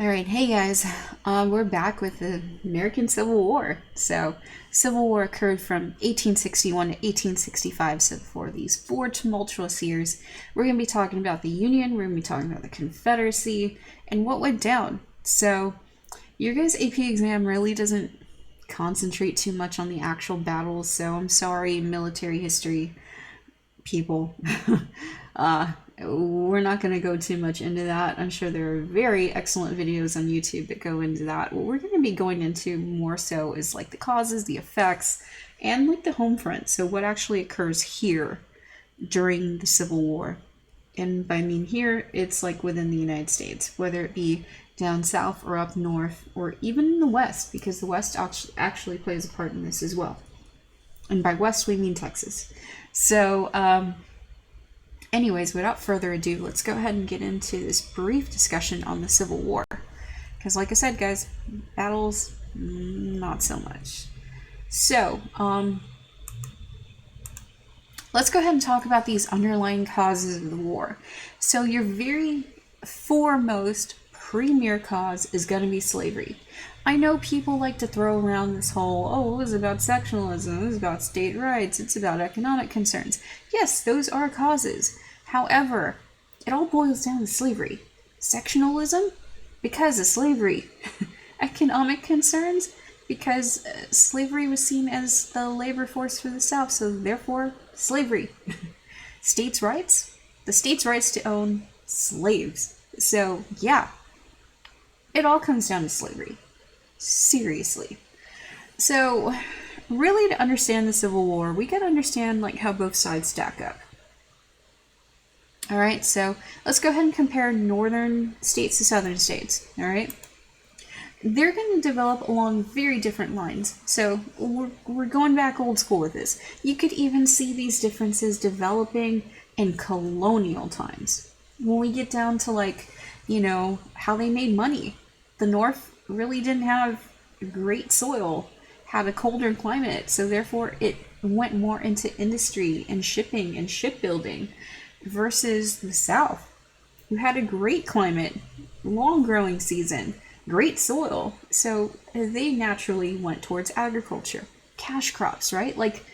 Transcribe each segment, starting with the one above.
All right, hey guys, we're back with the American Civil War. So, Civil War occurred from 1861 to 1865. So, for these 4 tumultuous years, we're going to be talking about the Union, we're going to be talking about the Confederacy, and what went down. So, your guys' AP exam really doesn't concentrate too much on the actual battles. So, I'm sorry, military history people. We're not going to go too much into that. I'm sure there are very excellent videos on YouTube that go into that. What we're going to be going into more so is like the causes, the effects, and like the home front. So what actually occurs here during the Civil War. And by I mean here, it's like within the United States, whether it be down south or up north or even in the West, because the West actually plays a part in this as well. And by West, we mean Texas. So, anyways, without further ado, let's go ahead and get into this brief discussion on the Civil War. Because like I said, guys, battles, not so much. So, let's go ahead and talk about these underlying causes of the war. So your very foremost premier cause is going to be slavery. I know people like to throw around this whole, oh, it was about sectionalism, it was about state rights, it's about economic concerns. Yes, those are causes. However, it all boils down to slavery. Sectionalism? Because of slavery. Economic concerns? Because slavery was seen as the labor force for the South, so therefore, slavery. States' rights? The states' rights to own slaves. So, yeah. It all comes down to slavery. Seriously. So, really to understand the Civil War, we gotta understand like how both sides stack up. Alright, so let's go ahead and compare northern states to southern states. Alright? They're going to develop along very different lines. So we're going back old school with this. You could even see these differences developing in colonial times. When we get down to like, you know, how they made money. The North really didn't have great soil, had a colder climate, so therefore it went more into industry and shipping and shipbuilding versus the South, who had a great climate, long growing season, great soil, so they naturally went towards agriculture, cash crops, right? Like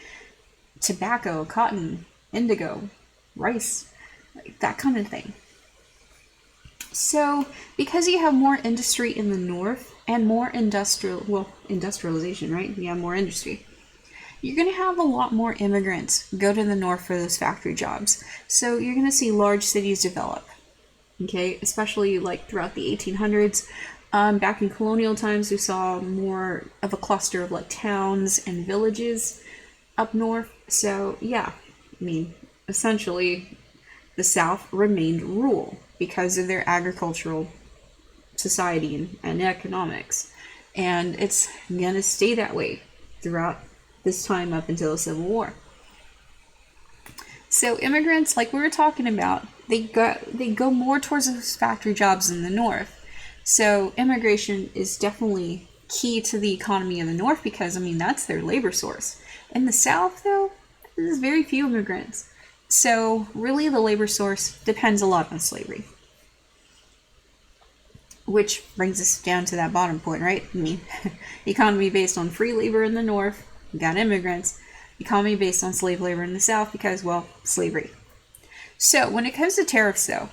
tobacco, cotton, indigo, rice, like that kind of thing. So, because you have more industry in the north and more industrialization, right? You have more industry. You're going to have a lot more immigrants go to the north for those factory jobs. So, you're going to see large cities develop, okay? Especially like throughout the 1800s. Back in colonial times, we saw more of a cluster of like towns and villages up north. So, yeah, I mean, essentially, the South remained rural because of their agricultural society and economics. And it's going to stay that way throughout this time up until the Civil War. So immigrants, like we were talking about, they go more towards those factory jobs in the North. So immigration is definitely key to the economy of the North because, I mean, that's their labor source. In the South, though, there's very few immigrants. So really the labor source depends a lot on slavery. Which brings us down to that bottom point, right? I mean, economy based on free labor in the North, you got immigrants. Economy based on slave labor in the South because, well, slavery. So when it comes to tariffs, though,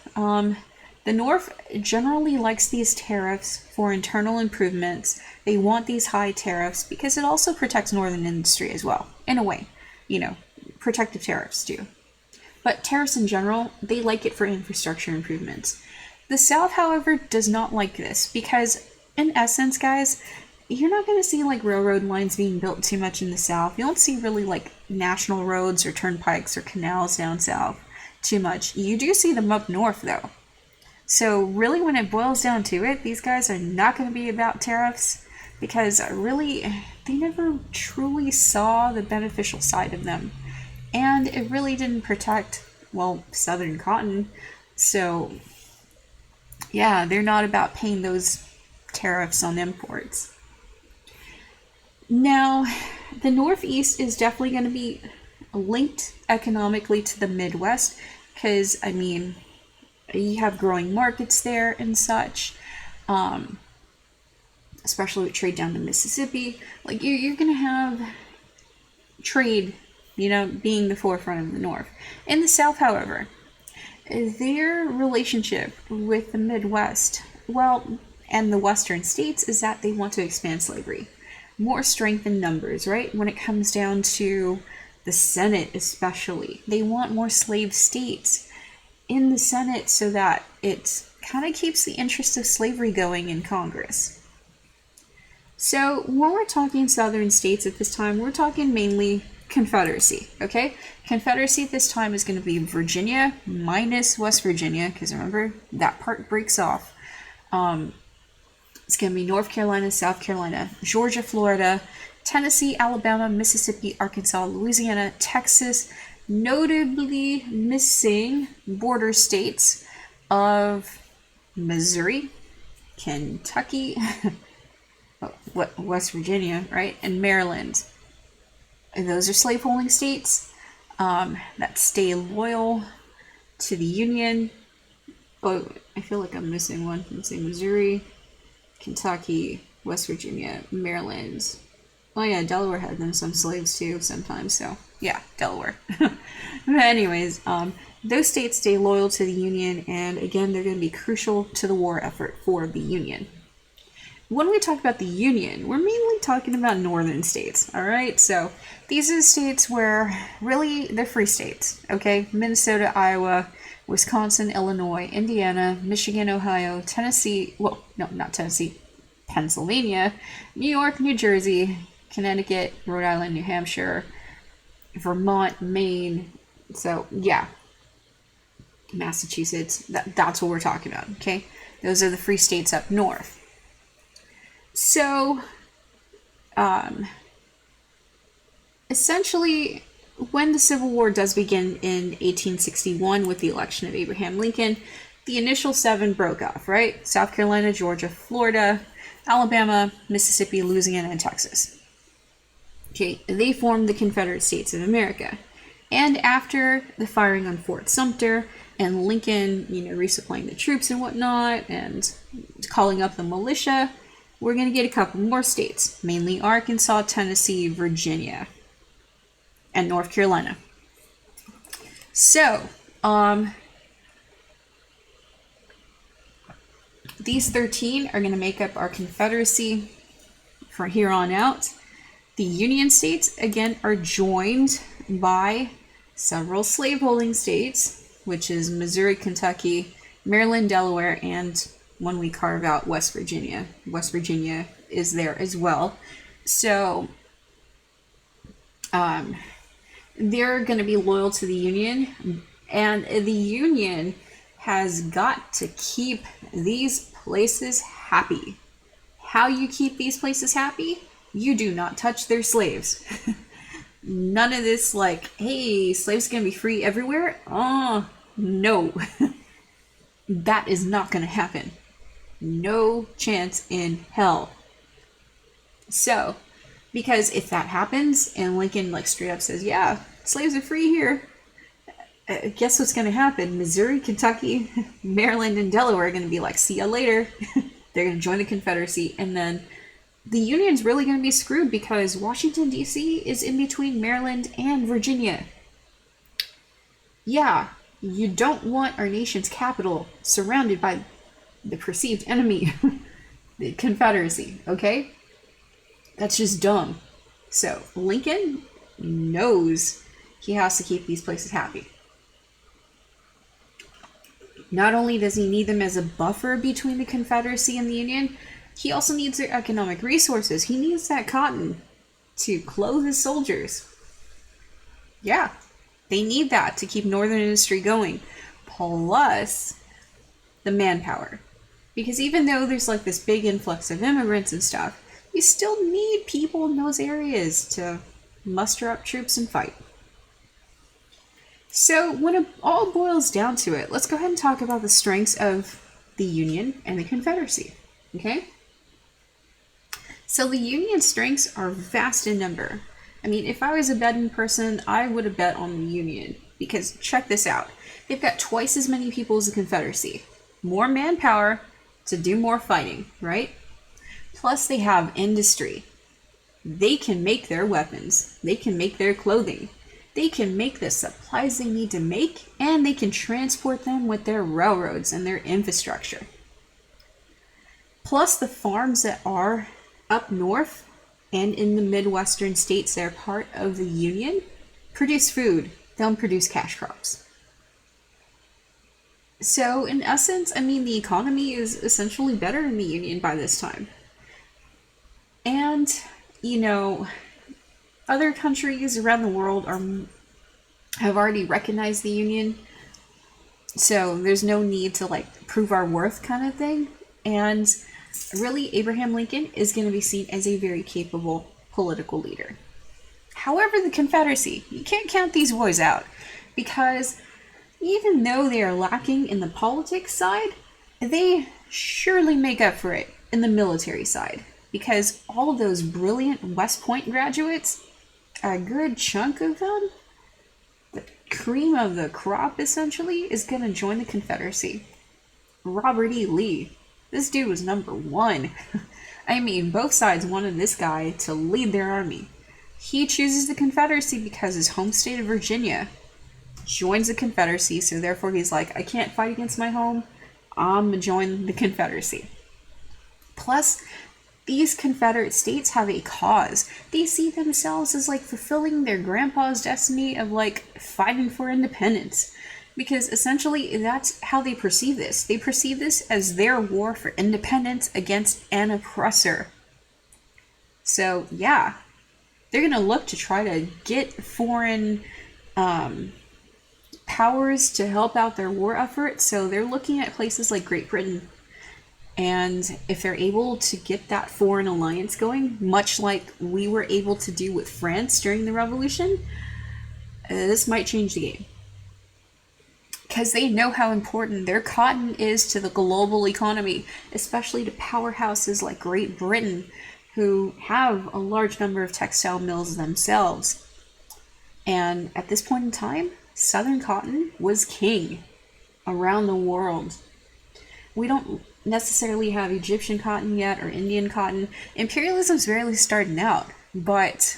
the North generally likes these tariffs for internal improvements. They want these high tariffs because it also protects northern industry as well, in a way. You know, protective tariffs do. But tariffs in general, they like it for infrastructure improvements. The South, however, does not like this because, in essence, guys, you're not going to see like railroad lines being built too much in the South. You don't see really like national roads or turnpikes or canals down south too much. You do see them up north, though. So really, when it boils down to it, these guys are not going to be about tariffs because really, they never truly saw the beneficial side of them. And it really didn't protect, well, Southern cotton. So, yeah, they're not about paying those tariffs on imports. Now, the Northeast is definitely going to be linked economically to the Midwest because, I mean, you have growing markets there and such. especially with trade down to Mississippi. Like, you're going to have trade, being the forefront of the North. In the South, however, their relationship with the Midwest, and the Western states, is that they want to expand slavery. More strength in numbers, right? When it comes down to the Senate especially. They want more slave states in the Senate so that it kind of keeps the interest of slavery going in Congress. So when we're talking southern states at this time, we're talking mainly Confederacy, okay? Confederacy at this time is going to be Virginia minus West Virginia, because remember, that part breaks off. It's going to be North Carolina, South Carolina, Georgia, Florida, Tennessee, Alabama, Mississippi, Arkansas, Louisiana, Texas, notably missing border states of Missouri, Kentucky, West Virginia, right, and Maryland. And those are slaveholding states that stay loyal to the Union. Oh, I feel like I'm missing one. I'm saying Missouri, Kentucky, West Virginia, Maryland. Oh yeah, Delaware had them some slaves too sometimes, so yeah, Delaware. But anyways, those states stay loyal to the Union, and again, they're going to be crucial to the war effort for the Union. When we talk about the Union, we're mainly talking about northern states, all right? So these are the states where really they're free states, okay? Minnesota, Iowa, Wisconsin, Illinois, Indiana, Michigan, Ohio, Tennessee, well, no, not Tennessee, Pennsylvania, New York, New Jersey, Connecticut, Rhode Island, New Hampshire, Vermont, Maine. So yeah, Massachusetts, that's what we're talking about, okay? Those are the free states up north. So, essentially, when the Civil War does begin in 1861 with the election of Abraham Lincoln, the initial 7 broke off, right? South Carolina, Georgia, Florida, Alabama, Mississippi, Louisiana, and Texas. Okay, they formed the Confederate States of America. And after the firing on Fort Sumter and Lincoln, resupplying the troops and whatnot, and calling up the militia, we're going to get a couple more states, mainly Arkansas, Tennessee, Virginia, and North Carolina. So, these 13 are going to make up our Confederacy from here on out. The Union states, again, are joined by several slaveholding states, which is Missouri, Kentucky, Maryland, Delaware, and when we carve out West Virginia is there as well. So they're going to be loyal to the Union, and the Union has got to keep these places happy. How you keep these places happy? You do not touch their slaves. None of this like, hey, slaves are going to be free everywhere. No. That is not going to happen. No chance in hell. So, because if that happens and Lincoln straight up says, yeah, slaves are free here, guess what's going to happen? Missouri, Kentucky, Maryland, and Delaware are going to be like, see ya later. They're going to join the Confederacy, and then the Union's really going to be screwed because Washington, D.C. is in between Maryland and Virginia. Yeah, you don't want our nation's capital surrounded by the perceived enemy, the Confederacy, okay? That's just dumb. So, Lincoln knows he has to keep these places happy. Not only does he need them as a buffer between the Confederacy and the Union, he also needs their economic resources. He needs that cotton to clothe his soldiers. Yeah, they need that to keep northern industry going. Plus the manpower. Because even though there's this big influx of immigrants and stuff, you still need people in those areas to muster up troops and fight. So when it all boils down to it, let's go ahead and talk about the strengths of the Union and the Confederacy. Okay? So the Union strengths are vast in number. I mean, if I was a betting person, I would have bet on the Union. Because check this out. They've got twice as many people as the Confederacy. More manpower to do more fighting, right? Plus, they have industry. They can make their weapons. They can make their clothing. They can make the supplies they need to make, and they can transport them with their railroads and their infrastructure. Plus, the farms that are up north and in the Midwestern states that are part of the Union produce food. They don't produce cash crops. So, in essence, I mean, the economy is essentially better in the Union by this time. And, you know, other countries around the world have already recognized the Union, so there's no need to, like, prove our worth kind of thing. And really, Abraham Lincoln is going to be seen as a very capable political leader. However, the Confederacy, you can't count these boys out, because even though they are lacking in the politics side, they surely make up for it in the military side, because all of those brilliant West Point graduates, a good chunk of them, the cream of the crop essentially, is going to join the Confederacy. Robert E. Lee, this dude was number one. I mean, both sides wanted this guy to lead their army. He chooses the Confederacy because his home state of Virginia joins the Confederacy, so therefore he's like, I can't fight against my home, I'm gonna join the Confederacy. Plus, these Confederate states have a cause. They see themselves as like fulfilling their grandpa's destiny of like fighting for independence. Because essentially that's how they perceive this. They perceive this as their war for independence against an oppressor. So yeah, they're going to look to try to get foreign powers to help out their war effort. So they're looking at places like Great Britain. And if they're able to get that foreign alliance going, much like we were able to do with France during the Revolution, this might change the game. Because they know how important their cotton is to the global economy, especially to powerhouses like Great Britain, who have a large number of textile mills themselves. And at this point in time, Southern cotton was king around the world. We don't necessarily have Egyptian cotton yet or Indian cotton. Imperialism's barely starting out, but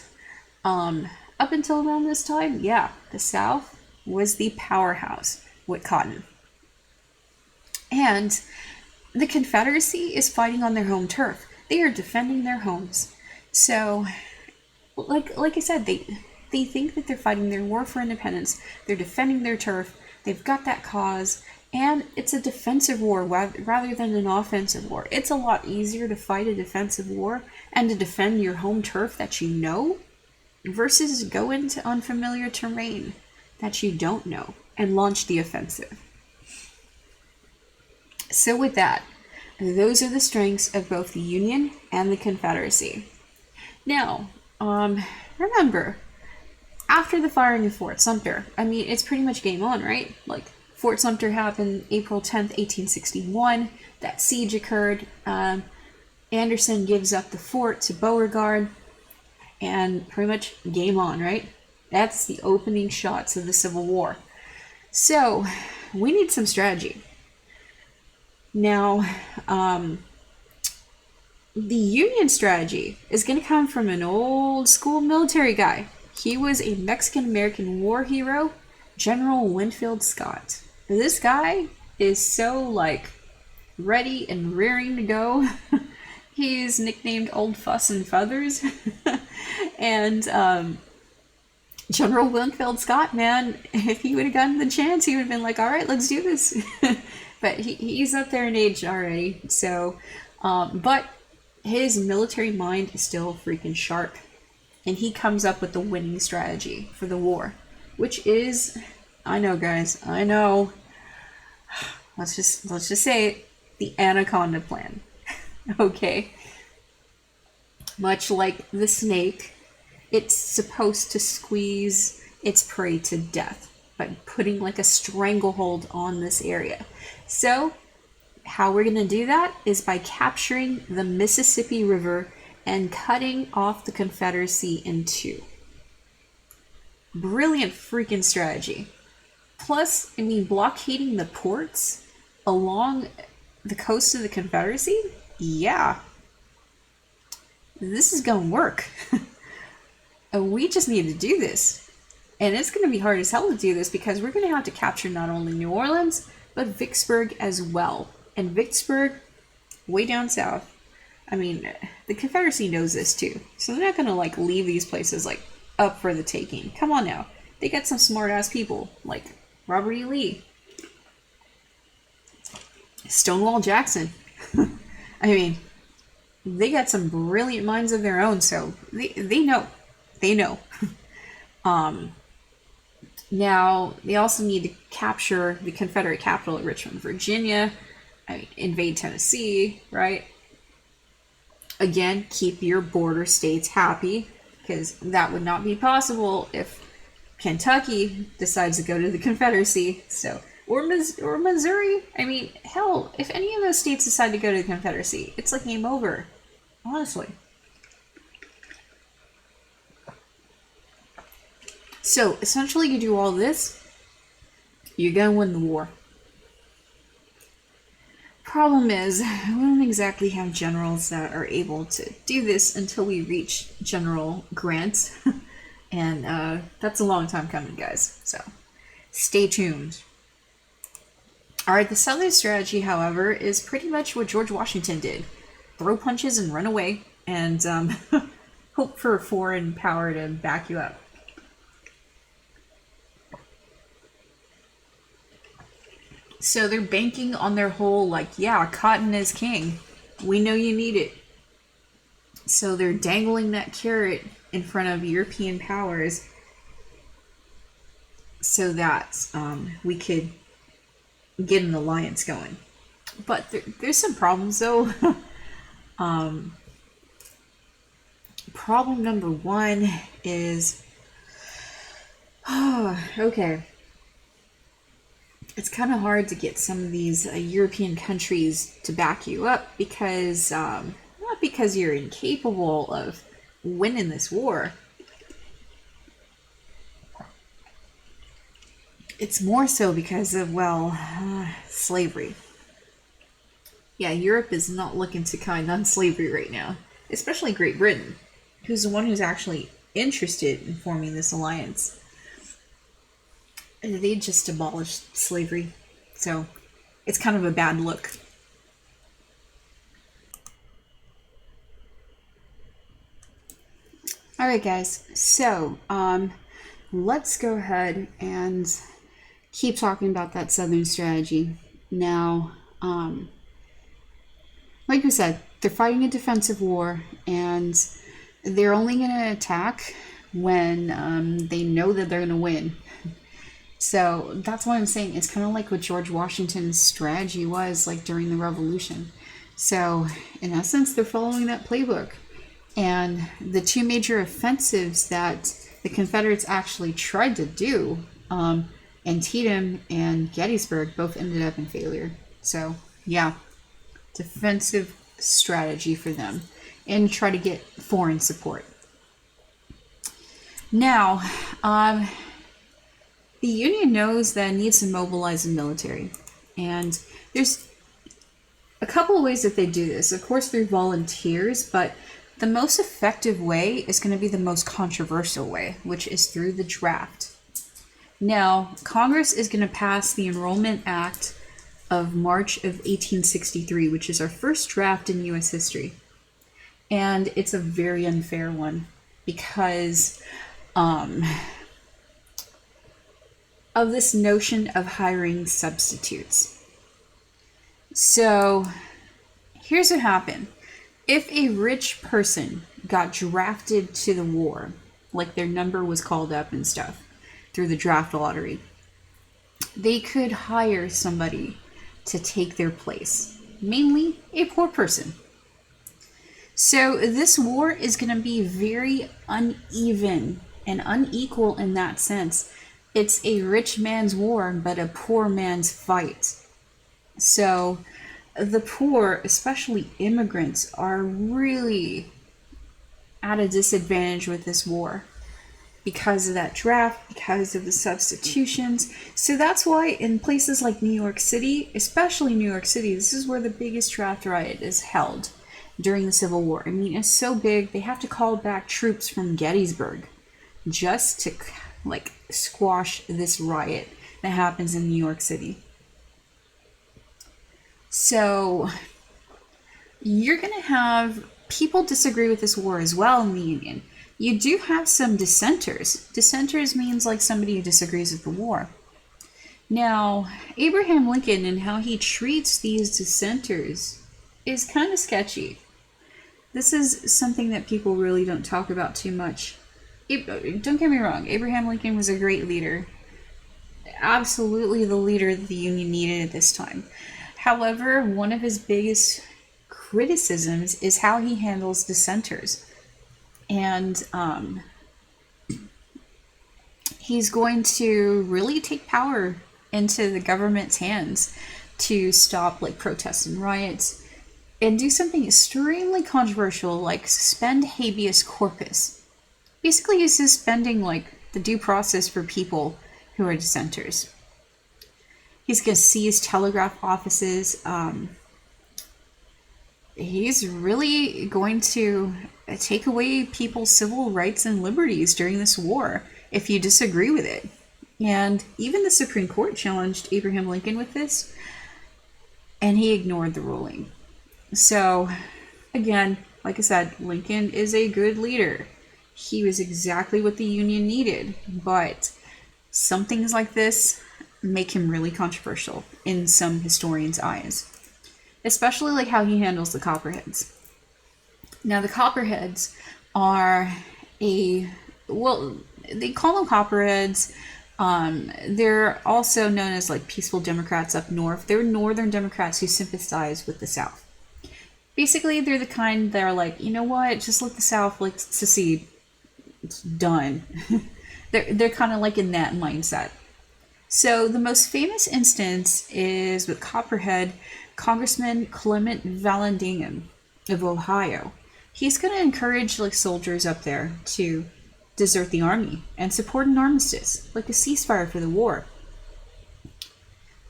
up until around this time, yeah, the South was the powerhouse with cotton. And the Confederacy is fighting on their home turf. They are defending their homes. So, like I said, they think that they're fighting their war for independence. They're defending their turf. They've got that cause. And it's a defensive war rather than an offensive war. It's a lot easier to fight a defensive war and to defend your home turf that you know versus go into unfamiliar terrain that you don't know and launch the offensive. So with that, those are the strengths of both the Union and the Confederacy. Now, remember, after the firing of Fort Sumter, I mean, it's pretty much game on, right? Like, Fort Sumter happened April 10th, 1861. That siege occurred. Anderson gives up the fort to Beauregard, and pretty much game on, right? That's the opening shots of the Civil War. So, we need some strategy. Now, the Union strategy is going to come from an old school military guy. He was a Mexican-American war hero, General Winfield Scott. This guy is so, like, ready and rearing to go. He's nicknamed Old Fuss and Feathers. And General Winfield Scott, man, if he would have gotten the chance, he would have been like, all right, let's do this. But he's up there in age already. So, but his military mind is still freaking sharp. And he comes up with the winning strategy for the war, which is, I know, guys, I know. Let's just say it, the Anaconda plan. Okay. Much like the snake, it's supposed to squeeze its prey to death by putting like a stranglehold on this area. So, how we're going to do that is by capturing the Mississippi River and cutting off the Confederacy in two. Brilliant freaking strategy. Plus, I mean, blockading the ports along the coast of the Confederacy? Yeah. This is gonna work. We just need to do this. And it's gonna be hard as hell to do this because we're gonna have to capture not only New Orleans, but Vicksburg as well. And Vicksburg, way down south, I mean, the Confederacy knows this too. So they're not gonna like leave these places like up for the taking. Come on now. They got some smart ass people like Robert E. Lee, Stonewall Jackson. I mean, they got some brilliant minds of their own, so they know. They know. Now, they also need to capture the Confederate capital at Richmond, Virginia, invade Tennessee, right? Again, keep your border states happy, because that would not be possible if Kentucky decides to go to the Confederacy. So, or Missouri. I mean, hell, if any of those states decide to go to the Confederacy, it's like game over. Honestly. So, essentially, you do all this, you're gonna win the war. Problem is, we don't exactly have generals that are able to do this until we reach General Grant. And that's a long time coming, guys. So, stay tuned. Alright, the Southern strategy, however, is pretty much what George Washington did. Throw punches and run away, and hope for a foreign power to back you up. So they're banking on their whole, like, yeah, cotton is king. We know you need it. So they're dangling that carrot in front of European powers so that we could get an alliance going. But there's some problems, though. Problem number one is... okay. It's kind of hard to get some of these European countries to back you up because, not because you're incapable of winning this war. It's more so because of, well, slavery. Yeah, Europe is not looking too kind on slavery right now, especially Great Britain, who's the one who's actually interested in forming this alliance. They just abolished slavery, so it's kind of a bad look. Alright guys, so let's go ahead and keep talking about that Southern strategy. Now, like we said, they're fighting a defensive war, and they're only going to attack when they know that they're going to win. So that's why I'm saying it's kind of like what George Washington's strategy was like during the Revolution. So in essence, they're following that playbook. And the two major offensives that the Confederates actually tried to do, Antietam and Gettysburg, both ended up in failure. So yeah, defensive strategy for them, and try to get foreign support. Now, the Union knows that it needs to mobilize the military, and there's a couple of ways that they do this. Of course, through volunteers, but the most effective way is going to be the most controversial way, which is through the draft. Now, Congress is going to pass the Enrollment Act of March of 1863, which is our first draft in U.S. history. And it's a very unfair one because of this notion of hiring substitutes. So here's what happened. If a rich person got drafted to the war, like their number was called up and stuff through the draft lottery, they could hire somebody to take their place, mainly a poor person. So this war is going to be very uneven and unequal in that sense. It's a rich man's war, but a poor man's fight. So the poor, especially immigrants, are really at a disadvantage with this war. because of that draft, because of the substitutions. So that's why in places like New York City, especially New York City, this is where the biggest draft riot is held during the Civil War. I mean, it's so big, they have to call back troops from Gettysburg just to, like, squash this riot that happens in New York City. So you're going to have people disagree with this war as well in the Union. You do have some dissenters. Dissenters means like somebody who disagrees with the war. Now, Abraham Lincoln and how he treats these dissenters is kind of sketchy. This is something that people really don't talk about too much. Don't get me wrong, Abraham Lincoln was a great leader. Absolutely the leader that the Union needed at this time. However, one of his biggest criticisms is how he handles dissenters. And he's going to really take power into the government's hands to stop like protests and riots and do something extremely controversial like suspend habeas corpus. Basically, he's suspending like the due process for people who are dissenters. He's going to seize telegraph offices. He's really going to take away people's civil rights and liberties during this war if you disagree with it. And even the Supreme Court challenged Abraham Lincoln with this, and he ignored the ruling. So, again, like I said, Lincoln is a good leader. He was exactly what the Union needed, but some things like this make him really controversial in some historians' eyes. Especially like how he handles the Copperheads. Now the Copperheads are they call them Copperheads. They're also known as like peaceful Democrats up north. They're Northern Democrats who sympathize with the South. Basically, they're the kind that are like, you know what, just let the South like secede. It's done. they're kind of like in that mindset. So the most famous instance is with Copperhead Congressman Clement Vallandigham of Ohio. He's going to encourage like soldiers up there to desert the army and support an armistice, like a ceasefire for the war.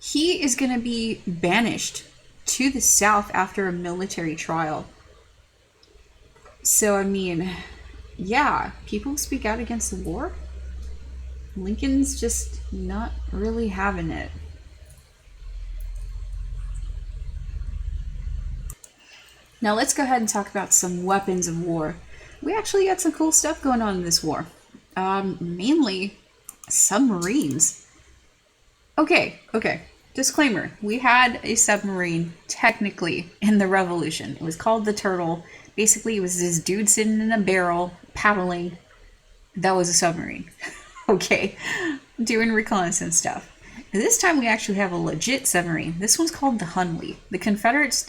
He is going to be banished to the South after a military trial. So, I mean, yeah, people speak out against the war. Lincoln's just not really having it. Now let's go ahead and talk about some weapons of war. We actually got some cool stuff going on in this war. Mainly submarines. Okay. Disclaimer. We had a submarine, technically, in the Revolution. It was called the Turtle. Basically, it was this dude sitting in a barrel, paddling. That was a submarine. Okay. Doing reconnaissance stuff. This time we actually have a legit submarine. This one's called the Hunley. The Confederates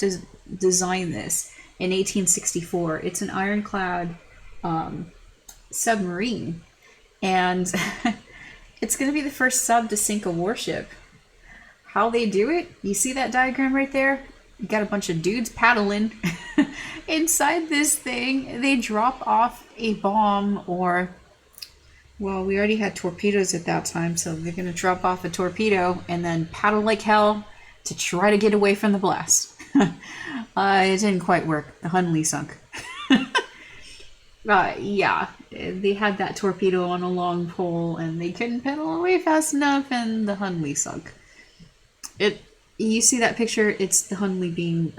designed this in 1864. It's an ironclad submarine. And it's going to be the first sub to sink a warship. How they do it? You see that diagram right there? You got a bunch of dudes paddling. Inside this thing, they drop off a bomb or... Well, we already had torpedoes at that time, so they're going to drop off a torpedo and then paddle like hell to try to get away from the blast. It didn't quite work. The Hunley sunk. Yeah, they had that torpedo on a long pole and they couldn't paddle away fast enough and the Hunley sunk. You see that picture? It's the Hunley being,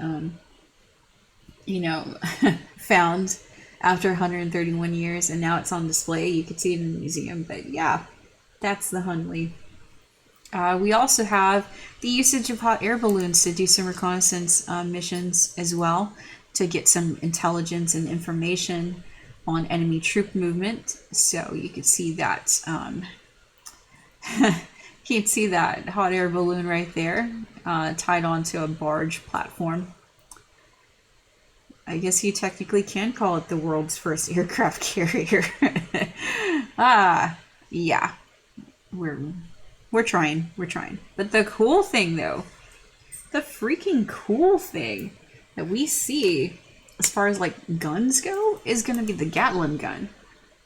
found after 131 years, and now it's on display. You could see it in the museum, but yeah, that's the Hunley. We also have the usage of hot air balloons to do some reconnaissance missions as well, to get some intelligence and information on enemy troop movement. So you could see that you can see that hot air balloon right there, tied onto a barge platform. I guess you technically can call it the world's first aircraft carrier. Yeah. We're trying. But the cool thing, though, the freaking cool thing that we see as far as like guns go is going to be the Gatling gun.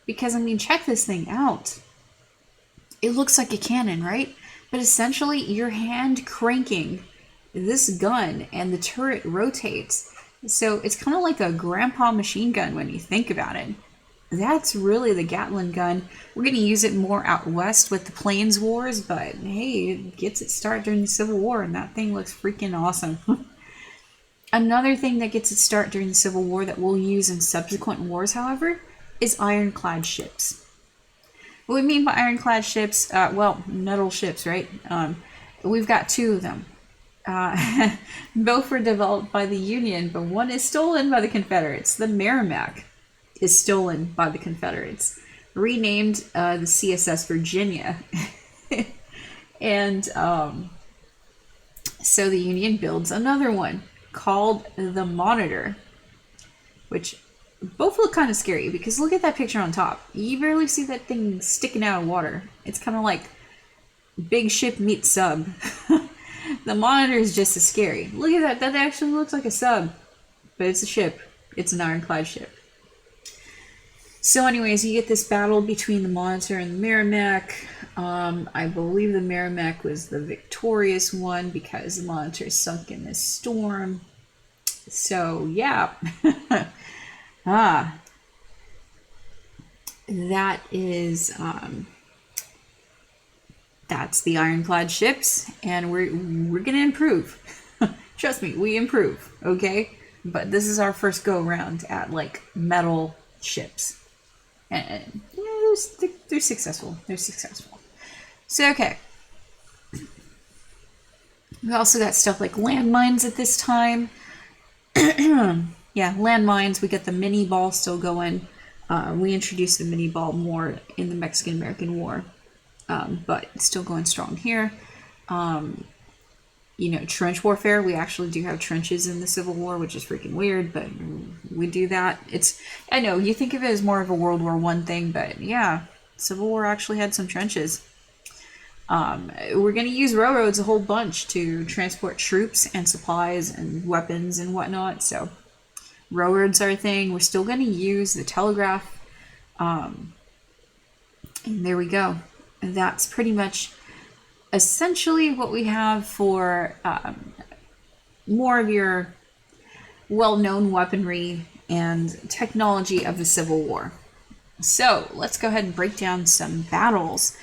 Because, I mean, check this thing out. It looks like a cannon, right? But essentially, you're hand cranking this gun and the turret rotates. So it's kind of like a grandpa machine gun when you think about it. That's really the Gatling gun. We're going to use it more out west with the Plains Wars, but hey, it gets its start during the Civil War, and that thing looks freaking awesome. Another thing that gets its start during the Civil War that we'll use in subsequent wars, however, is ironclad ships. What we mean by ironclad ships, well, metal ships, right? We've got two of them. Both were developed by the Union, but one is stolen by the Confederates. The Merrimack is stolen by the Confederates, renamed the CSS Virginia. And so the Union builds another one called the Monitor, which both look kind of scary because look at that picture on top. You barely see that thing sticking out of water. It's kind of like big ship meets sub. The Monitor is just as scary. Look at that. That actually looks like a sub, but it's a ship. It's an ironclad ship. So anyways, you get this battle between the Monitor and the Merrimack. I believe the Merrimack was the victorious one because the Monitor sunk in this storm. So yeah. That is that's the ironclad ships, and we're gonna improve. Trust me, we improve, okay? But this is our first go around at like metal ships. And yeah, they're successful. They're successful. So, okay. We also got stuff like landmines at this time. Yeah, landmines. We got the mini ball still going. We introduced the mini ball more in the Mexican-American War. But it's still going strong here. You know, trench warfare. We actually do have trenches in the Civil War, which is freaking weird, but we do that. I know, you think of it as more of a World War I thing, but yeah, Civil War actually had some trenches. We're going to use railroads a whole bunch to transport troops and supplies and weapons and whatnot, so railroads are a thing. We're still going to use the telegraph. And there we go. And that's pretty much essentially what we have for more of your well-known weaponry and technology of the Civil War. So let's go ahead and break down some battles.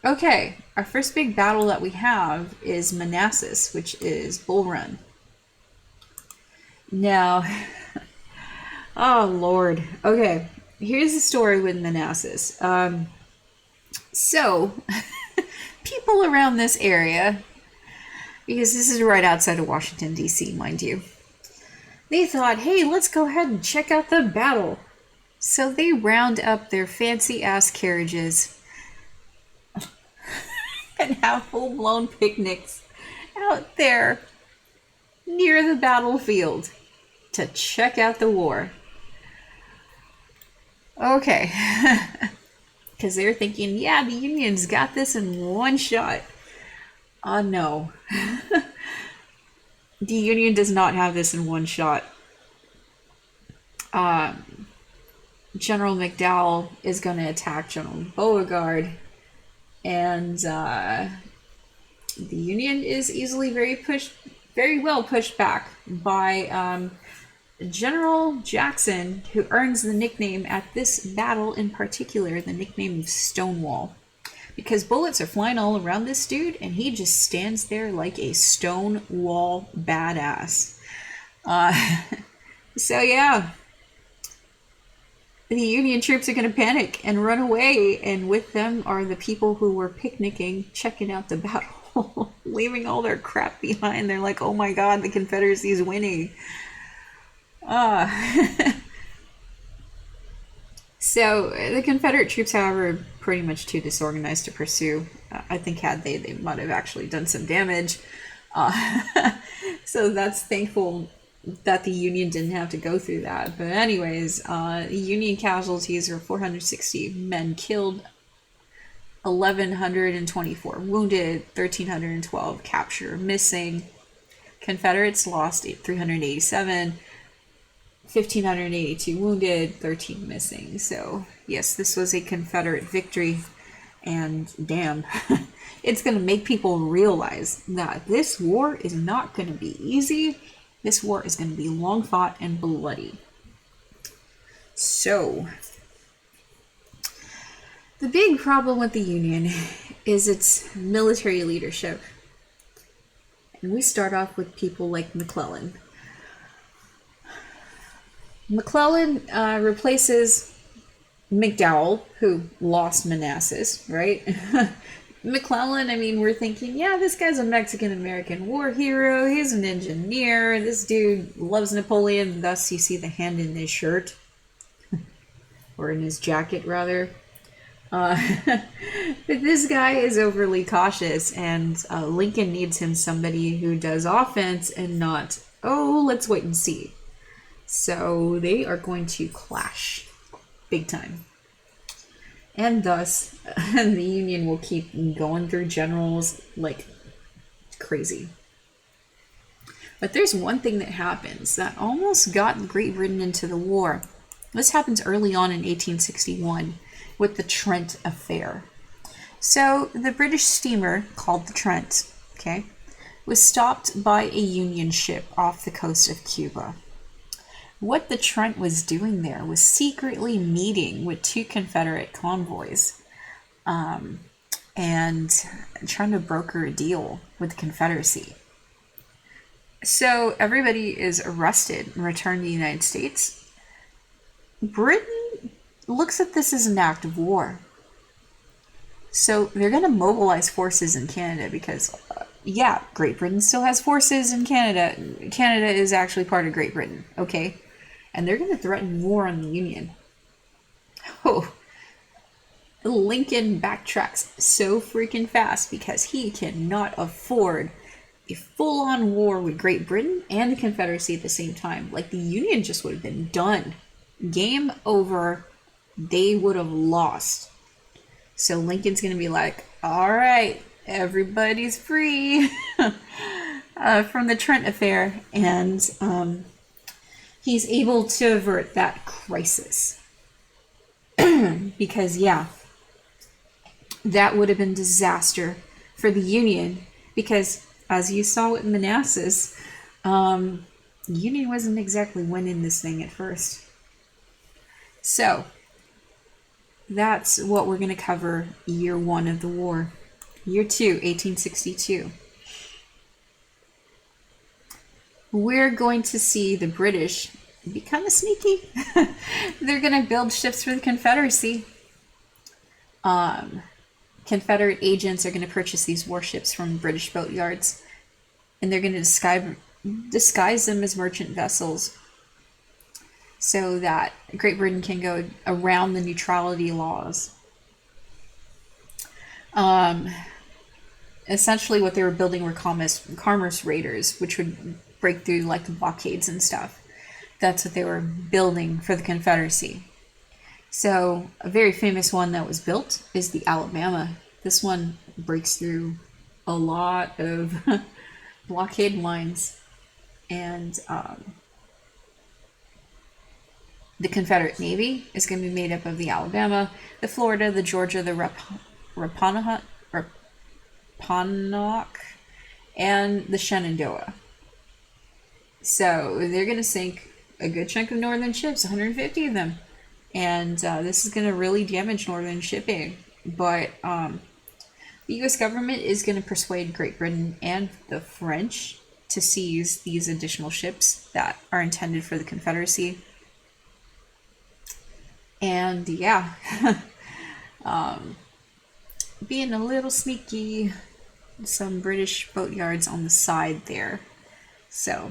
Okay, our first big battle that we have is Manassas, which is Bull Run. Now, oh Lord. Okay, here's the story with Manassas. So, people around this area, because this is right outside of Washington, D.C., mind you, they thought, hey, let's go ahead and check out the battle. So they round up their fancy-ass carriages and have full-blown picnics out there near the battlefield to check out the war. Okay. Because they're thinking, yeah, the Union's got this in one shot. No. The Union does not have this in one shot. General McDowell is going to attack General Beauregard, and the Union is easily very well pushed back by General Jackson, who earns the nickname at this battle in particular, the nickname of Stonewall, because bullets are flying all around this dude, and he just stands there like a Stonewall badass. So yeah, the Union troops are going to panic and run away, and with them are the people who were picnicking, checking out the battle, leaving all their crap behind. They're like, oh my god, the Confederacy is winning. So the Confederate troops, however, are pretty much too disorganized to pursue. I think had they might have actually done some damage. So that's thankful that the Union didn't have to go through that. But anyways, Union casualties are 460 men killed, 1,124 wounded, 1,312 captured, missing. Confederates lost 387. 1,582 wounded, 13 missing. So, yes, this was a Confederate victory. And damn, it's going to make people realize that this war is not going to be easy. This war is going to be long fought and bloody. So, the big problem with the Union is its military leadership. And we start off with people like McClellan. McClellan replaces McDowell, who lost Manassas, right? McClellan, I mean, we're thinking, yeah, this guy's a Mexican-American war hero. He's an engineer. This dude loves Napoleon. Thus, you see the hand in his shirt. Or in his jacket, rather. But this guy is overly cautious, and Lincoln needs him somebody who does offense and not, oh, let's wait and see. So they are going to clash big time. And thus, the Union will keep going through generals like crazy. But there's one thing that happens that almost got Great Britain into the war. This happens early on in 1861 with the Trent Affair. So the British steamer called the Trent, okay, was stopped by a Union ship off the coast of Cuba. What the Trent was doing there was secretly meeting with two Confederate convoys and trying to broker a deal with the Confederacy. So everybody is arrested and returned to the United States. Britain looks at this as an act of war. So they're going to mobilize forces in Canada because, yeah, Great Britain still has forces in Canada. Canada is actually part of Great Britain, okay? And they're going to threaten war on the Union. Oh, Lincoln backtracks so freaking fast because he cannot afford a full-on war with Great Britain and the Confederacy at the same time. Like, the Union just would have been done. Game over. They would have lost. So Lincoln's going to be like, all right, everybody's free from the Trent Affair. And he's able to avert that crisis. Because, yeah, that would have been disaster for the Union. Because, as you saw with Manassas, Union wasn't exactly winning this thing at first. So, that's what we're going to cover year one of the war. Year two, 1862. We're going to see the British be kind of sneaky. They're going to build ships for the Confederacy. Confederate agents are going to purchase these warships from British boat yards, and they're going to disguise them as merchant vessels so that Great Britain can go around the neutrality laws. Essentially what they were building were commerce raiders, which would break through like the blockades and stuff. That's what they were building for the Confederacy. So a very famous one that was built is the Alabama. This one breaks through a lot of blockade lines, and the Confederate Navy is going to be made up of the Alabama, the Florida, the Georgia, the Rappahannock, and the Shenandoah. So they're going to sink a good chunk of northern ships, 150 of them. And this is going to really damage northern shipping. But the U.S. government is going to persuade Great Britain and the French to seize these additional ships that are intended for the Confederacy. And yeah, being a little sneaky, some British boatyards on the side there. So,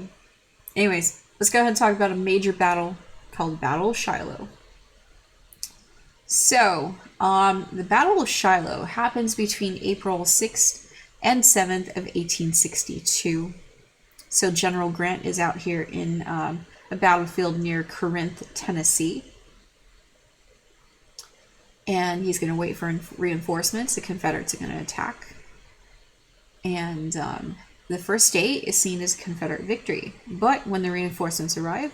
anyways, let's go ahead and talk about a major battle called the Battle of Shiloh. So, the Battle of Shiloh happens between April 6th and 7th of 1862. So General Grant is out here in a battlefield near Corinth, Tennessee. And he's going to wait for reinforcements. The Confederates are going to attack. And the first day is seen as a Confederate victory. But when the reinforcements arrive,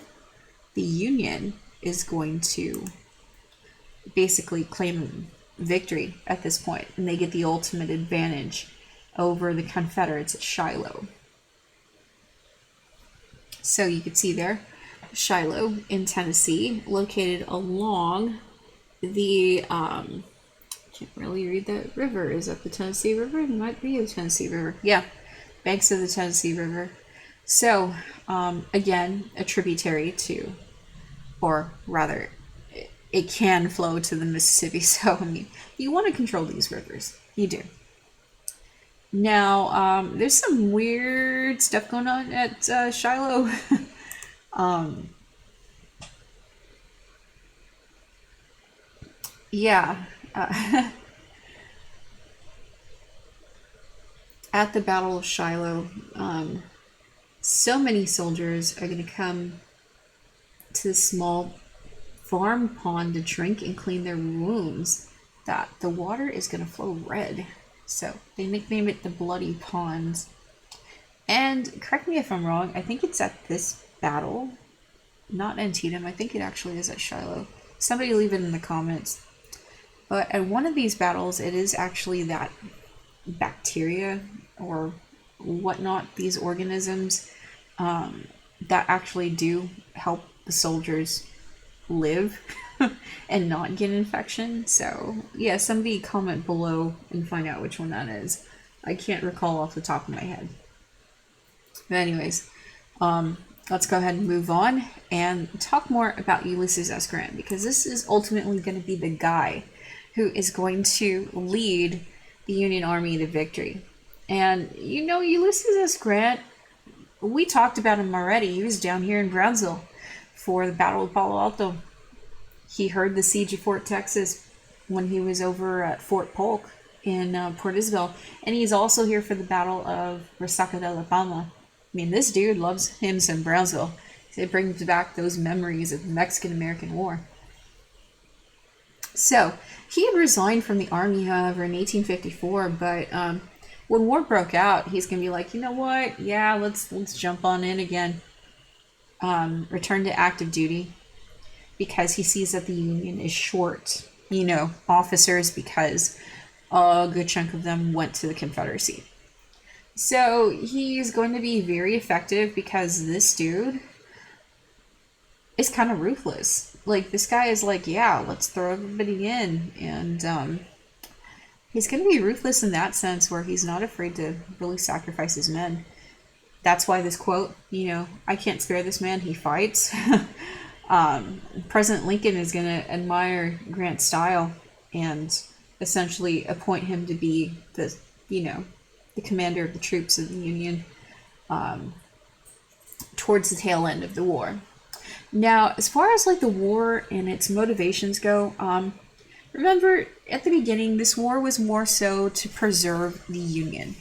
the Union is going to basically claim victory at this point, and they get the ultimate advantage over the Confederates at Shiloh. So you can see there, Shiloh in Tennessee, located along the, can't really read that river. Is that the Tennessee River? It might be the Tennessee River. Yeah, banks of the Tennessee River. So, again, a tributary to, or rather, it can flow to the Mississippi. So, I mean, you want to control these rivers. You do. Now, there's some weird stuff going on at Shiloh. Yeah. At the Battle of Shiloh, so many soldiers are going to come to this small farm pond to drink and clean their wounds that the water is going to flow red. So they nickname it the Bloody Ponds. And correct me if I'm wrong, I think it's at this battle, not Antietam, I think it actually is at Shiloh. Somebody leave it in the comments. But at one of these battles, it is actually that bacteria or whatnot, these organisms that actually do help the soldiers live and not get infection. So yeah, somebody comment below and find out which one that is. I can't recall off the top of my head. But anyways, let's go ahead and move on and talk more about Ulysses S. Grant, because this is ultimately going to be the guy who is going to lead the Union Army to victory. And you know, Ulysses S. Grant, we talked about him already. He was down here in Brownsville for the Battle of Palo Alto. He heard the siege of Fort Texas when he was over at Fort Polk in Port Isabel. And he's also here for the Battle of Resaca de la Palma. I mean, this dude loves him some Brownsville. It brings back those memories of the Mexican-American War. So, he had resigned from the army, however, in 1854, but when war broke out, he's going to be like, you know what? Yeah, let's jump on in again. Return to active duty, because he sees that the Union is short, you know, officers, because a good chunk of them went to the Confederacy. So he's going to be very effective because this dude is kind of ruthless. Like, this guy is like, yeah, let's throw everybody in. And he's going to be ruthless in that sense, where he's not afraid to really sacrifice his men. That's why this quote, you know, I can't spare this man, he fights. President Lincoln is going to admire Grant's style and essentially appoint him to be the, you know, the commander of the troops of the Union towards the tail end of the war. Now, as far as like the war and its motivations go, remember at the beginning, this war was more so to preserve the Union,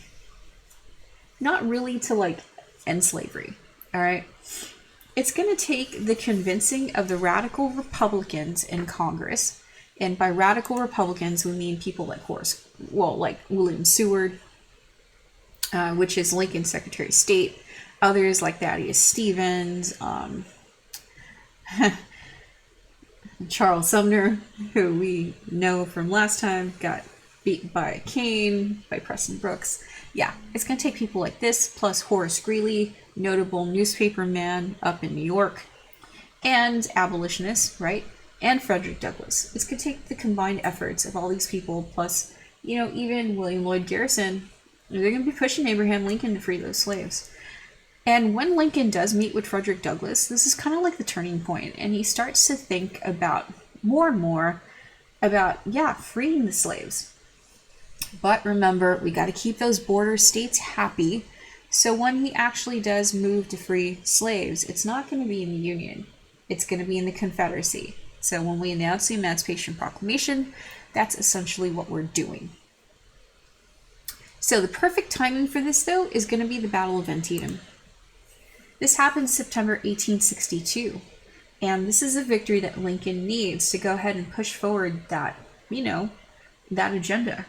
not really to like end slavery. All right. It's going to take the convincing of the radical Republicans in Congress. And by radical Republicans, we mean people like like William Seward, which is Lincoln's Secretary of State. Others like Thaddeus Stevens, Charles Sumner, who we know from last time got beat by Kane, by Preston Brooks. Yeah, it's going to take people like this, plus Horace Greeley, notable newspaper man up in New York, and abolitionists, right? And Frederick Douglass. It's going to take the combined efforts of all these people, plus, you know, even William Lloyd Garrison. They're going to be pushing Abraham Lincoln to free those slaves. And when Lincoln does meet with Frederick Douglass, this is kind of like the turning point, and he starts to think about more and more about, yeah, freeing the slaves. But remember, we got to keep those border states happy. So when he actually does move to free slaves, it's not going to be in the Union. It's going to be in the Confederacy. So when we announce the Emancipation Proclamation, that's essentially what we're doing. So the perfect timing for this, though, is going to be the Battle of Antietam. This happened September 1862. And this is a victory that Lincoln needs to go ahead and push forward that, you know, that agenda.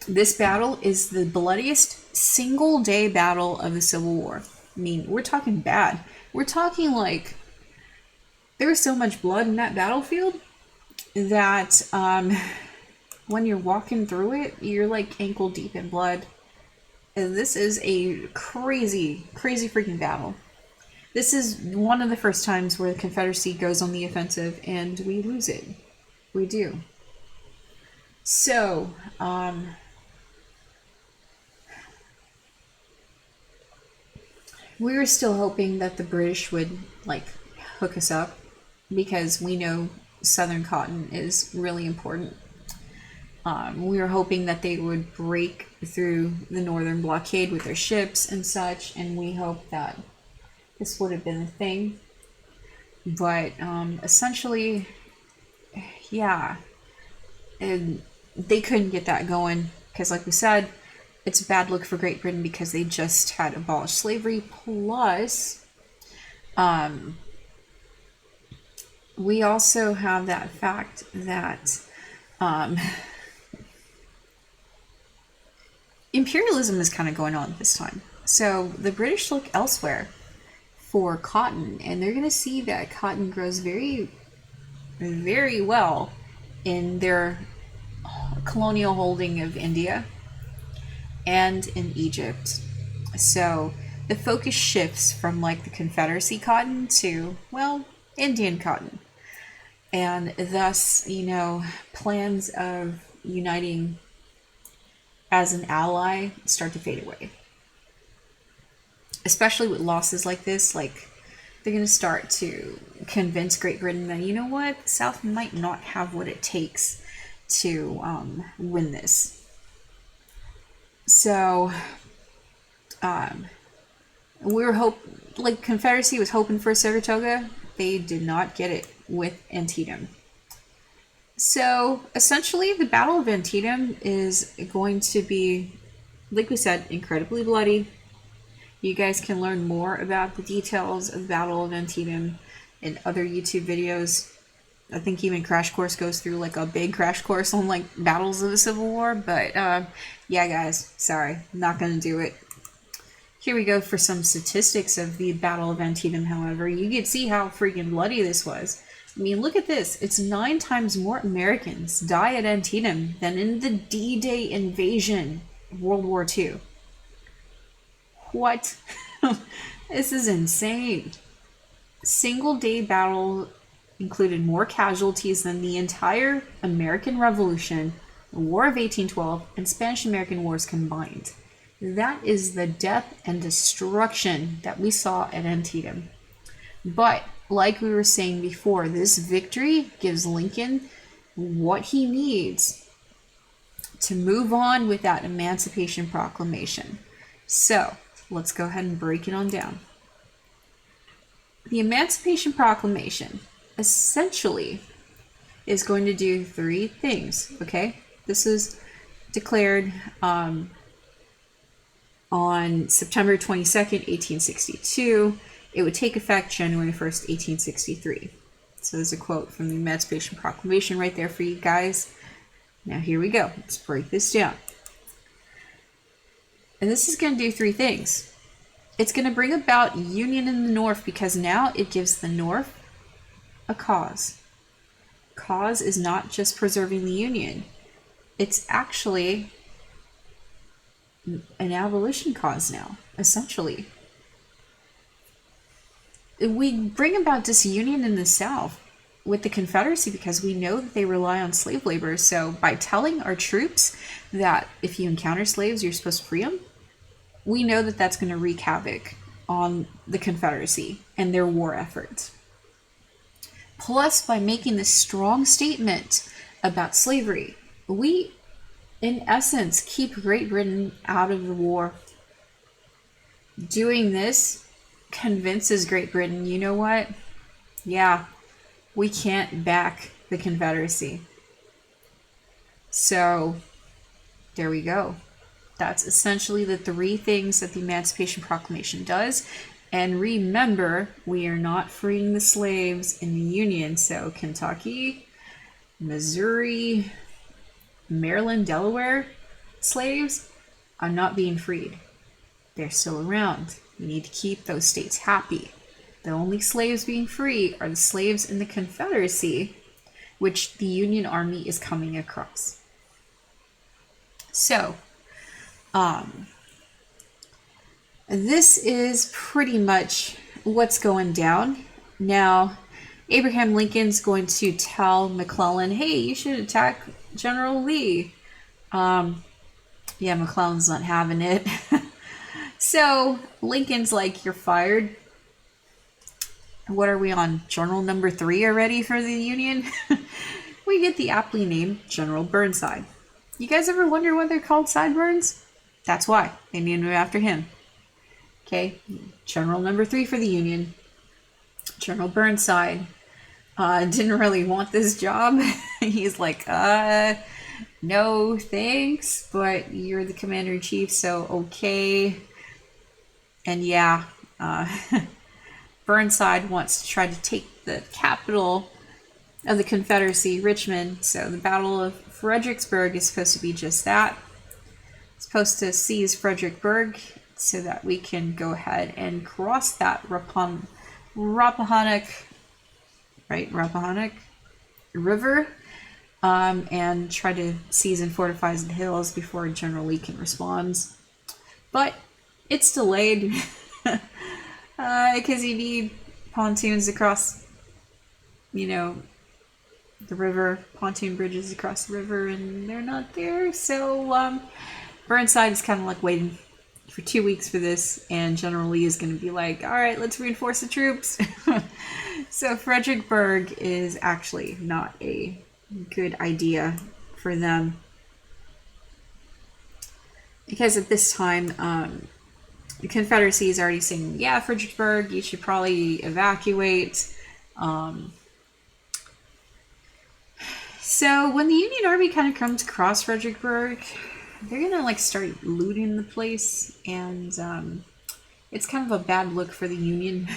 This battle is the bloodiest single-day battle of the Civil War. I mean, we're talking bad. We're talking like there was so much blood in that battlefield that when you're walking through it, you're like ankle deep in blood. And this is a crazy, crazy freaking battle. This is one of the first times where the Confederacy goes on the offensive and we lose it. We do. So, we were still hoping that the British would, like, hook us up because we know Southern cotton is really important. We were hoping that they would break through the Northern blockade with their ships and such, and we hoped that this would have been a thing. But essentially, yeah, and they couldn't get that going because, like we said, it's a bad look for Great Britain because they just had abolished slavery. Plus, we also have that fact that imperialism is kind of going on this time. So the British look elsewhere for cotton, and they're going to see that cotton grows very, very well in their colonial holding of India and in Egypt. So the focus shifts from like the Confederacy cotton to, well, Indian cotton. And thus, you know, plans of uniting as an ally start to fade away. Especially with losses like this, like they're going to start to convince Great Britain that, you know what, the South might not have what it takes to win this. So, we were like Confederacy was hoping for Saratoga. They did not get it with Antietam. So, essentially, the Battle of Antietam is going to be, like we said, incredibly bloody. You guys can learn more about the details of the Battle of Antietam in other YouTube videos. I think even Crash Course goes through like a big crash course on like battles of the Civil War. But yeah, guys, sorry, not going to do it. Here we go for some statistics of the Battle of Antietam, however. You can see how freaking bloody this was. I mean, look at this. It's 9 times more Americans die at Antietam than in the D-Day invasion of World War II. What? This is insane. Single-day battle included more casualties than the entire American Revolution, the War of 1812, and Spanish-American Wars combined. That is the death and destruction that we saw at Antietam. But, like we were saying before, this victory gives Lincoln what he needs to move on with that Emancipation Proclamation. So, let's go ahead and break it on down. The Emancipation Proclamation essentially is going to do 3 things, okay? This is declared on September 22nd, 1862. It would take effect January 1st, 1863. So there's a quote from the Emancipation Proclamation right there for you guys. Now here we go. Let's break this down. And this is going to do 3 things. It's going to bring about union in the North because now it gives the North a cause. Cause is not just preserving the Union. It's actually an abolition cause now, essentially. We bring about disunion in the South with the Confederacy because we know that they rely on slave labor. So by telling our troops that if you encounter slaves, you're supposed to free them, we know that that's going to wreak havoc on the Confederacy and their war efforts. Plus, by making this strong statement about slavery, we, in essence, keep Great Britain out of the war. Doing this convinces Great Britain, you know what? Yeah, we can't back the Confederacy. So, there we go. That's essentially the 3 things that the Emancipation Proclamation does. And remember, we are not freeing the slaves in the Union. So Kentucky, Missouri, Maryland, Delaware slaves are not being freed. They're still around. We need to keep those states happy. The only slaves being free are the slaves in the Confederacy, which the Union Army is coming across. So, this is pretty much what's going down. Now, Abraham Lincoln's going to tell McClellan, hey, you should attack General Lee. Yeah, McClellan's not having it. So Lincoln's like, you're fired. What are we on? Journal number 3 already for the Union? We get the aptly named General Burnside. You guys ever wonder why they're called sideburns? That's why. They named him after him. Okay, General number 3 for the Union. General Burnside didn't really want this job. He's like, no thanks, but you're the commander-in-chief, so okay. And yeah, Burnside wants to try to take the capital of the Confederacy, Richmond. So the Battle of Fredericksburg is supposed to be just that. It's supposed to seize Fredericksburg so that we can go ahead and cross that Rappahannock River, and try to seize and fortify the hills before General Lee can respond. But it's delayed because you need pontoons across, the river, pontoon bridges across the river, and they're not there. So Burnside is kind of like waiting for 2 weeks for this, and General Lee is going to be like, all right, let's reinforce the troops. So Fredericksburg is actually not a good idea for them, because at this time the Confederacy is already saying, yeah, Fredericksburg, you should probably evacuate. So when the Union Army kind of comes across Fredericksburg, they're gonna start looting the place, and it's kind of a bad look for the Union.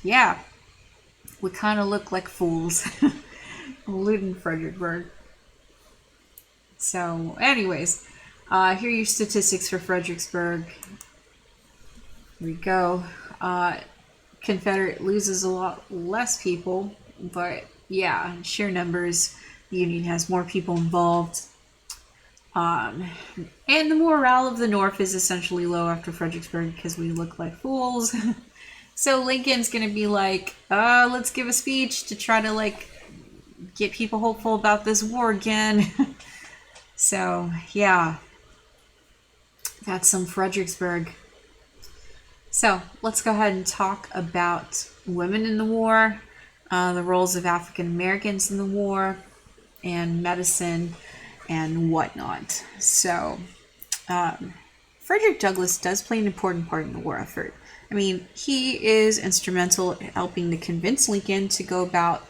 Yeah, we kind of look like fools looting Fredericksburg. So anyways, here are your statistics for Fredericksburg. Here we go. Confederate loses a lot less people, but yeah, sheer numbers, the Union has more people involved. And the morale of the North is essentially low after Fredericksburg because we look like fools. So Lincoln's gonna be like, let's give a speech to try to get people hopeful about this war again. So yeah, that's some Fredericksburg. So let's go ahead and talk about women in the war, the roles of African Americans in the war, and medicine and whatnot. So Frederick Douglass does play an important part in the war effort. I mean, he is instrumental in helping to convince Lincoln to go about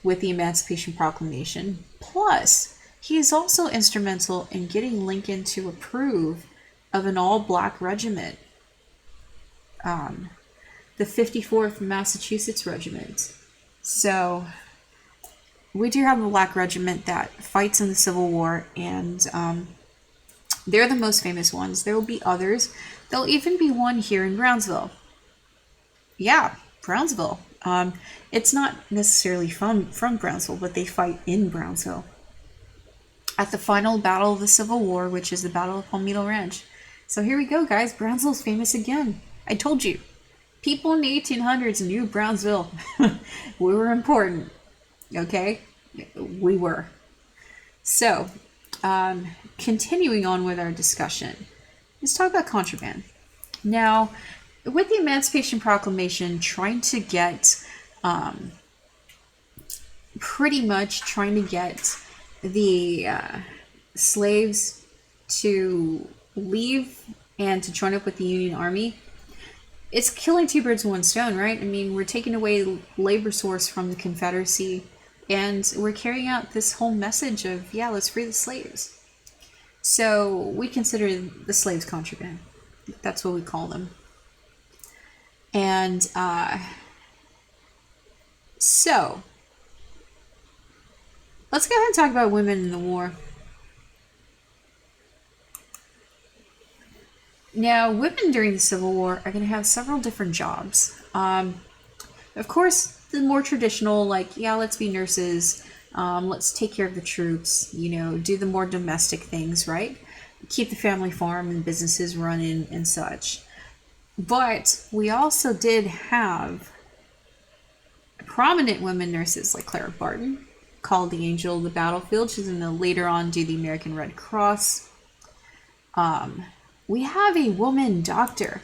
with the Emancipation Proclamation. Plus, he is also instrumental in getting Lincoln to approve of an all-black regiment, the 54th Massachusetts Regiment. So, we do have a black regiment that fights in the Civil War, and they're the most famous ones. There will be others. There'll even be one here in Brownsville. Yeah, Brownsville. It's not necessarily from Brownsville, but they fight in Brownsville. At the final battle of the Civil War, which is the Battle of Palmetto Ranch. So here we go, guys. Brownsville's famous again. I told you. People in the 1800s knew Brownsville. We were important. Okay? We were. So, continuing on with our discussion, let's talk about contraband. Now, with the Emancipation Proclamation trying to get the slaves to leave and to join up with the Union Army, it's killing two birds with one stone, right? I mean, we're taking away labor source from the Confederacy, and we're carrying out this whole message of, yeah, let's free the slaves. So we consider the slaves contraband. That's what we call them. And so let's go ahead and talk about women in the war. Now, women during the Civil War are going to have several different jobs. Of course, the more traditional, like, yeah, let's be nurses, let's take care of the troops, do the more domestic things, right? Keep the family farm and businesses running and such. But we also did have prominent women nurses like Clara Barton, called the Angel of the Battlefield. She's going to later on do the American Red Cross. We have a woman doctor,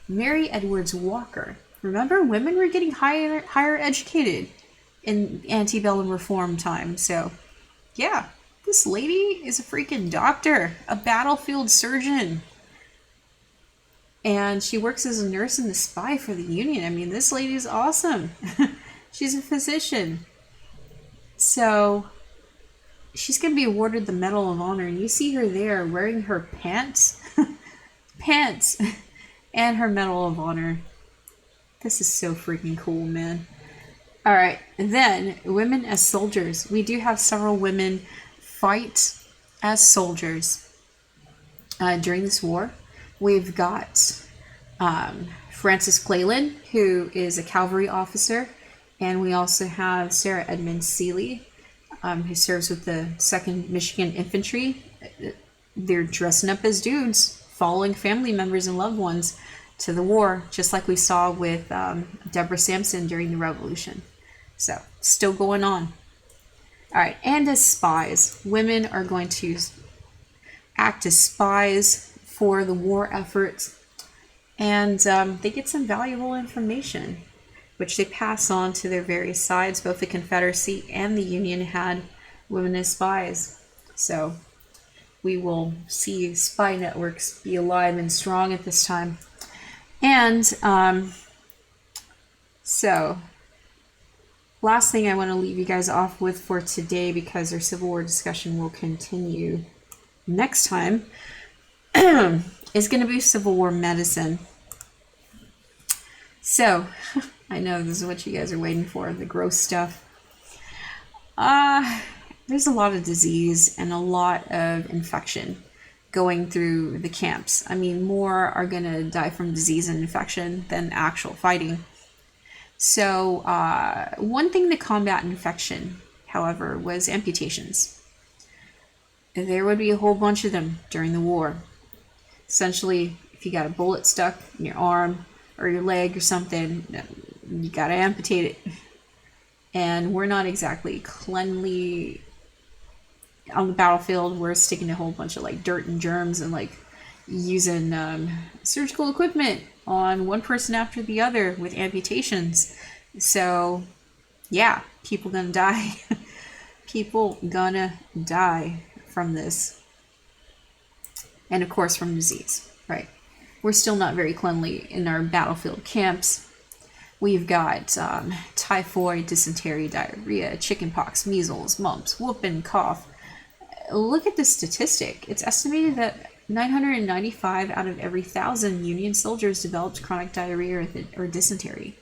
Mary Edwards Walker. Remember, women were getting higher educated in antebellum reform time. So, yeah, this lady is a freaking doctor, a battlefield surgeon. And she works as a nurse and a spy for the Union. I mean, this lady's awesome. She's a physician. So, she's going to be awarded the Medal of Honor. And you see her there wearing her pants. Pants. And her Medal of Honor. This is so freaking cool, man. Alright, and then women as soldiers. We do have several women fight as soldiers during this war. We've got Frances Cleland, who is a cavalry officer, and we also have Sarah Edmund Seeley, who serves with the 2nd Michigan Infantry. They're dressing up as dudes, following family members and loved ones to the war, just like we saw with Deborah Sampson during the Revolution. So, still going on. Alright, and as spies, women are going to act as spies for the war effort, and they get some valuable information, which they pass on to their various sides. Both the Confederacy and the Union had women as spies. So, we will see spy networks be alive and strong at this time. And so, last thing I want to leave you guys off with for today, because our Civil War discussion will continue next time, is going to be Civil War medicine. So, I know this is what you guys are waiting for, the gross stuff. There's a lot of disease and a lot of infection going through the camps. I mean, more are going to die from disease and infection than actual fighting. So, one thing to combat infection, however, was amputations. There would be a whole bunch of them during the war. Essentially, if you got a bullet stuck in your arm or your leg or something, you gotta amputate it. And we're not exactly cleanly on the battlefield. We're sticking a whole bunch of like dirt and germs and like using surgical equipment on one person after the other with amputations. So yeah, people gonna die. People gonna die from this. And of course from disease, right? We're still not very cleanly in our battlefield camps. We've got typhoid, dysentery, diarrhea, chickenpox, measles, mumps, whooping cough. Look at this statistic. It's estimated that 995 out of every 1,000 Union soldiers developed chronic diarrhea or dysentery.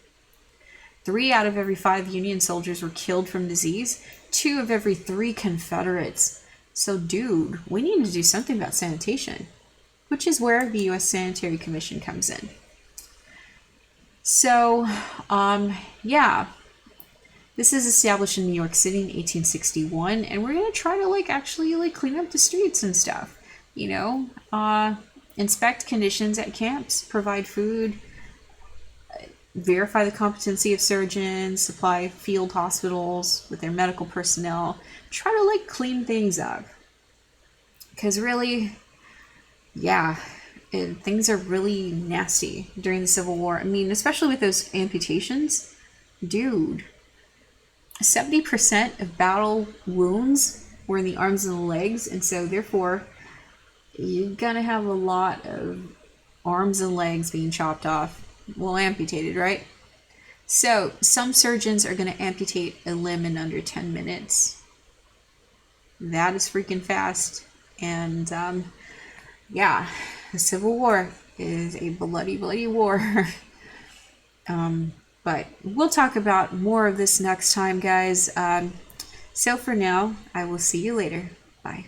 3 out of every 5 Union soldiers were killed from disease. 2 of every 3 Confederates. So, dude, we need to do something about sanitation, which is where the U.S. Sanitary Commission comes in. So, yeah, this is established in New York City in 1861, and we're going to try to, actually clean up the streets and stuff, inspect conditions at camps, provide food, verify the competency of surgeons, supply field hospitals with their medical personnel, try to, clean things up, because really, yeah, things are really nasty during the Civil War. I mean, especially with those amputations. Dude, 70% of battle wounds were in the arms and the legs, and so therefore you're gonna have a lot of arms and legs being chopped off, well, amputated, right? So some surgeons are gonna amputate a limb in under 10 minutes. That is freaking fast. And yeah, the Civil War is a bloody, bloody war. But we'll talk about more of this next time, guys. So for now, I will see you later. Bye.